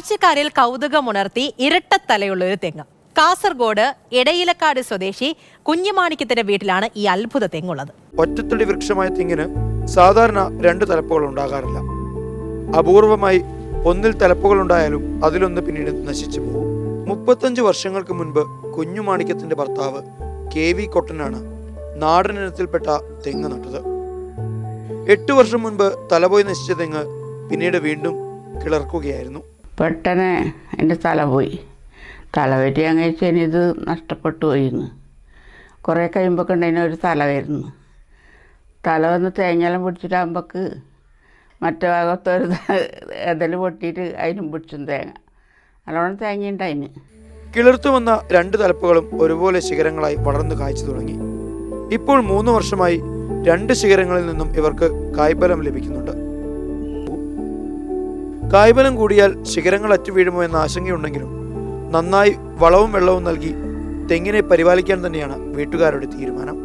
കാഴ്ചക്കാരിൽ കൗതുകമുണർത്തി ഇരട്ടത്തലയുള്ള ഒരു തെങ്ങ്. കാസർഗോഡ് എടയിലക്കാട് സ്വദേശി കുഞ്ഞുമാണിക്യത്തിന്റെ വീട്ടിലാണ് ഈ അത്ഭുത തെങ്ങുള്ളത്. ഒറ്റത്തടി വൃക്ഷമായ തെങ്ങിന് സാധാരണ 2 തലപ്പുകൾ ഉണ്ടാകാറില്ല. അപൂർവമായി ഒന്നിൽ തലപ്പുകൾ ഉണ്ടായാലും അതിലൊന്ന് പിന്നീട് നശിച്ചു പോകും. 35 വർഷങ്ങൾക്ക് മുൻപ് കുഞ്ഞുമാണിക്യത്തിന്റെ ഭർത്താവ് KV കൊട്ടനാണ് നാടനിനത്തിൽപ്പെട്ട തെങ്ങ് നട്ടത്. 8 വർഷം മുൻപ് തലപോയി നശിച്ച തെങ്ങ് പിന്നീട് വീണ്ടും കിളർക്കുകയായിരുന്നു. പെട്ടെന്ന് എൻ്റെ തല പോയി. തല പറ്റി അങ്ങനെ ഇത് നഷ്ടപ്പെട്ടു പോയിന്ന്. കുറേ കഴിയുമ്പോൾ ഉണ്ടതിന് ഒരു തല വരുന്നു. തല വന്ന് തേങ്ങയെല്ലാം പിടിച്ചിട്ടാകുമ്പോൾക്ക് മറ്റേ ഭാഗത്തൊരു എതൽ പൊട്ടിയിട്ട് അതിനും പിടിച്ചും തേങ്ങ നല്ലോണം തേങ്ങയുണ്ട് അതിന്. കിളിർത്തു വന്ന 2 തലപ്പുകളും ഒരുപോലെ ശിഖരങ്ങളായി വളർന്നു കായ്ച്ചു തുടങ്ങി. ഇപ്പോൾ 3 വർഷമായി 2 ശിഖരങ്ങളിൽ നിന്നും ഇവർക്ക് കായ്ഫലം ലഭിക്കുന്നുണ്ട്. കായ്ഫലം കൂടിയാൽ ശിഖരങ്ങൾ അറ്റു വീഴുമോ എന്ന ആശങ്കയുണ്ടെങ്കിലും നന്നായി വളവും വെള്ളവും നൽകി തെങ്ങിനെ പരിപാലിക്കാൻ തന്നെയാണ് വീട്ടുകാരുടെ തീരുമാനം.